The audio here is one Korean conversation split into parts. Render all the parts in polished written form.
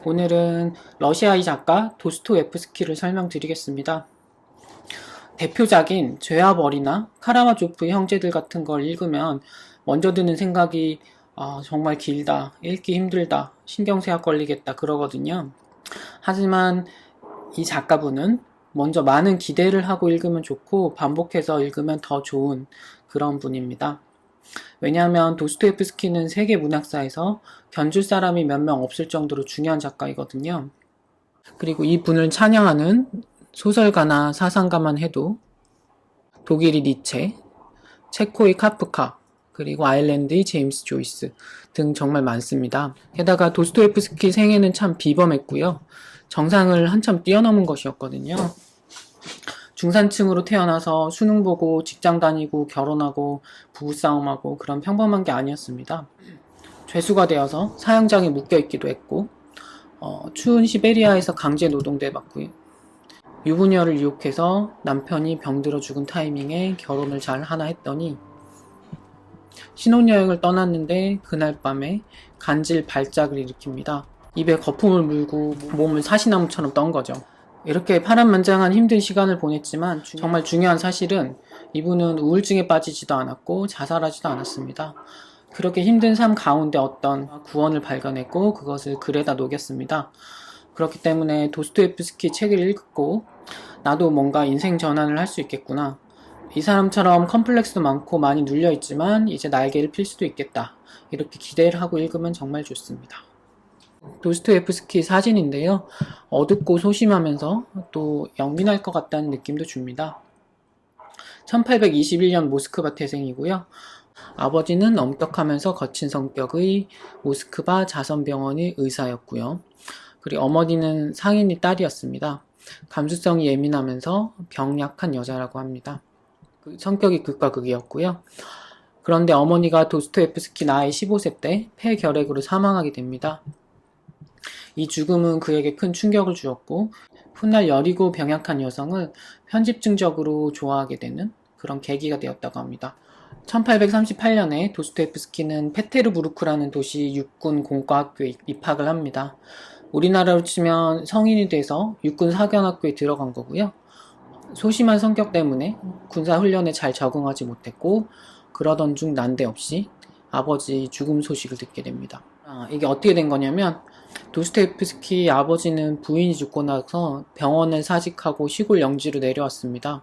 오늘은 러시아의 작가 도스토옙스키를 설명드리겠습니다. 대표작인 죄와 벌이나 카라마조프의 형제들 같은 걸 읽으면 먼저 드는 생각이 정말 길다, 읽기 힘들다, 신경쇠약 걸리겠다 그러거든요. 하지만 이 작가분은 먼저 많은 기대를 하고 읽으면 좋고 반복해서 읽으면 더 좋은 그런 분입니다. 왜냐하면 도스토옙스키는 세계 문학사에서 견줄 사람이 몇 명 없을 정도로 중요한 작가이거든요. 그리고 이 분을 찬양하는 소설가나 사상가만 해도 독일의 니체, 체코의 카프카, 그리고 아일랜드의 제임스 조이스 등 정말 많습니다. 게다가 도스토옙스키 생애는 참 비범했고요. 정상을 한참 뛰어넘은 것이었거든요. 중산층으로 태어나서 수능 보고 직장 다니고 결혼하고 부부싸움하고 그런 평범한 게 아니었습니다. 죄수가 되어서 사형장에 묶여있기도 했고 추운 시베리아에서 강제 노동도 받고요. 유부녀를 유혹해서 남편이 병들어 죽은 타이밍에 결혼을 잘 하나 했더니 신혼여행을 떠났는데 그날 밤에 간질 발작을 일으킵니다. 입에 거품을 물고 몸을 사시나무처럼 떤 거죠. 이렇게 파란만장한 힘든 시간을 보냈지만 정말 중요한 사실은 이분은 우울증에 빠지지도 않았고 자살하지도 않았습니다. 그렇게 힘든 삶 가운데 어떤 구원을 발견했고 그것을 글에다 녹였습니다. 그렇기 때문에 도스토옙스키 책을 읽고 나도 뭔가 인생 전환을 할 수 있겠구나. 이 사람처럼 컴플렉스도 많고 많이 눌려있지만 이제 날개를 필 수도 있겠다. 이렇게 기대를 하고 읽으면 정말 좋습니다. 도스토옙스키 사진인데요. 어둡고 소심하면서 또 영민할 것 같다는 느낌도 줍니다. 1821년 모스크바 태생이고요. 아버지는 엄격하면서 거친 성격의 모스크바 자선병원의 의사였고요. 그리고 어머니는 상인의 딸이었습니다. 감수성이 예민하면서 병약한 여자라고 합니다. 성격이 극과 극이었고요. 그런데 어머니가 도스토옙스키 나이 15세 때 폐결핵으로 사망하게 됩니다. 이 죽음은 그에게 큰 충격을 주었고 훗날 여리고 병약한 여성을 편집증적으로 좋아하게 되는 그런 계기가 되었다고 합니다. 1838년에 도스토옙스키는 페테르부르크라는 도시 육군 공과학교에 입학을 합니다. 우리나라로 치면 성인이 돼서 육군 사관학교에 들어간 거고요. 소심한 성격 때문에 군사훈련에 잘 적응하지 못했고 그러던 중 난데없이 아버지 죽음 소식을 듣게 됩니다. 이게 어떻게 된 거냐면 도스토옙스키 아버지는 부인이 죽고 나서 병원을 사직하고 시골 영지로 내려왔습니다.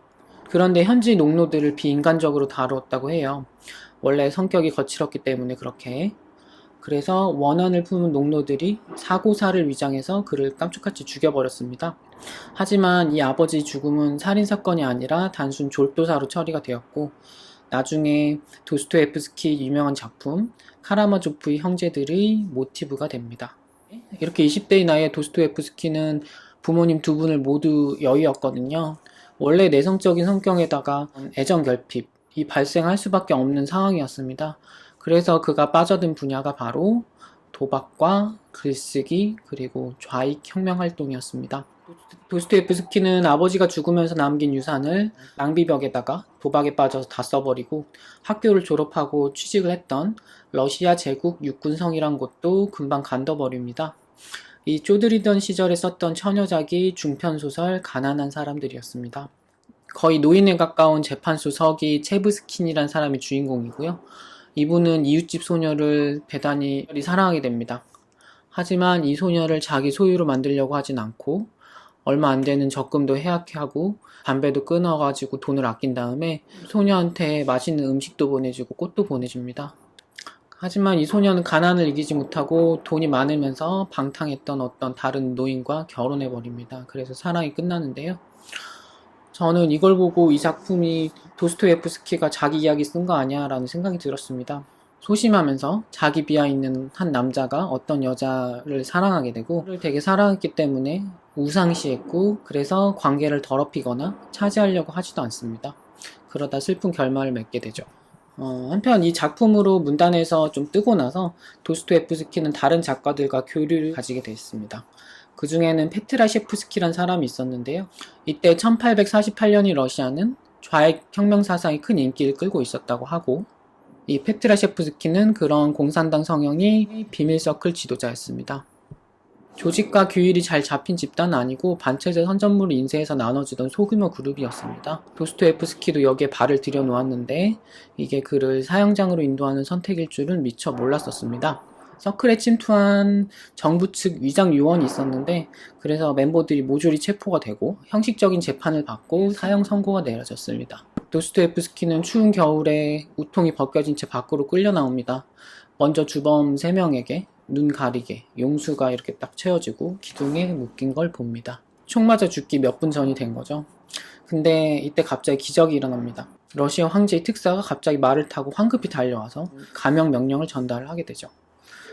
그런데 현지 농노들을 비인간적으로 다루었다고 해요. 원래 성격이 거칠었기 때문에 그렇게. 그래서 원한을 품은 농노들이 사고사를 위장해서 그를 깜짝같이 죽여버렸습니다. 하지만 이 아버지 죽음은 살인사건이 아니라 단순 졸도사로 처리가 되었고 나중에 도스토옙스키 유명한 작품 카라마조프의 형제들의 모티브가 됩니다. 이렇게 20대의 나이에 도스토옙스키는 부모님 두 분을 모두 여의었거든요. 원래 내성적인 성격에다가 애정결핍이 발생할 수밖에 없는 상황이었습니다. 그래서 그가 빠져든 분야가 바로 도박과 글쓰기 그리고 좌익 혁명활동이었습니다. 도스토옙스키는 아버지가 죽으면서 남긴 유산을 낭비벽에다가 도박에 빠져서 다 써버리고 학교를 졸업하고 취직을 했던 러시아 제국 육군성이란 곳도 금방 간둬버립니다. 이 쪼들이던 시절에 썼던 처녀작이 중편소설 가난한 사람들이었습니다. 거의 노인에 가까운 재판소 서기 체브스킨이란 사람이 주인공이고요. 이분은 이웃집 소녀를 대단히 사랑하게 됩니다. 하지만 이 소녀를 자기 소유로 만들려고 하진 않고 얼마 안 되는 적금도 해약해 하고 담배도 끊어가지고 돈을 아낀 다음에 소녀한테 맛있는 음식도 보내주고 꽃도 보내줍니다. 하지만 이 소녀는 가난을 이기지 못하고 돈이 많으면서 방탕했던 어떤 다른 노인과 결혼해버립니다. 그래서 사랑이 끝나는데요. 저는 이걸 보고 이 작품이 도스토옙스키가 자기 이야기 쓴 거 아니야 라는 생각이 들었습니다. 소심하면서 자기 비하 있는 한 남자가 어떤 여자를 사랑하게 되고 그를 되게 사랑했기 때문에 우상시했고 그래서 관계를 더럽히거나 차지하려고 하지도 않습니다. 그러다 슬픈 결말을 맺게 되죠. 한편 이 작품으로 문단에서 좀 뜨고 나서 도스토옙스키는 다른 작가들과 교류를 가지게 됐습니다. 그 중에는 페트라셰프스키란 사람이 있었는데요. 이때 1848년의 러시아는 좌익 혁명 사상이 큰 인기를 끌고 있었다고 하고 이 페트라셰프스키는 그런 공산당 성향의 비밀서클 지도자였습니다. 조직과 규율이 잘 잡힌 집단은 아니고 반체제 선전물을 인쇄해서 나눠주던 소규모 그룹이었습니다. 도스토옙스키도 여기에 발을 들여놓았는데 이게 그를 사형장으로 인도하는 선택일 줄은 미처 몰랐었습니다. 서클에 침투한 정부 측 위장 요원이 있었는데 그래서 멤버들이 모조리 체포가 되고 형식적인 재판을 받고 사형 선고가 내려졌습니다. 도스토옙스키는 추운 겨울에 우통이 벗겨진 채 밖으로 끌려 나옵니다. 먼저 주범 3명에게 눈 가리개, 용수가 이렇게 딱 채워지고 기둥에 묶인 걸 봅니다. 총 맞아 죽기 몇 분 전이 된 거죠. 근데 이때 갑자기 기적이 일어납니다. 러시아 황제의 특사가 갑자기 말을 타고 황급히 달려와서 감형 명령을 전달을 하게 되죠.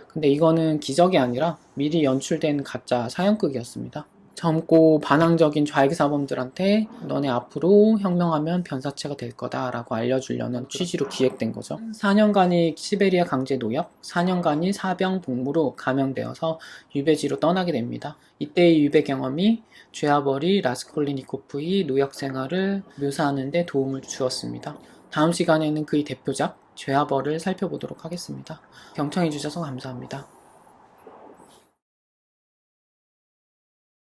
근데 이거는 기적이 아니라 미리 연출된 가짜 사형극이었습니다. 젊고 반항적인 좌익 사범들한테 너네 앞으로 혁명하면 변사체가 될 거다 라고 알려주려는 취지로 기획된 거죠. 4년간이 시베리아 강제 노역, 4년간이 사병 복무로 감형되어서 유배지로 떠나게 됩니다. 이때의 유배 경험이 죄아버리 라스콜리니코프의 노역 생활을 묘사하는 데 도움을 주었습니다. 다음 시간에는 그의 대표작 죄아벌을 살펴보도록 하겠습니다. 경청해주셔서 감사합니다.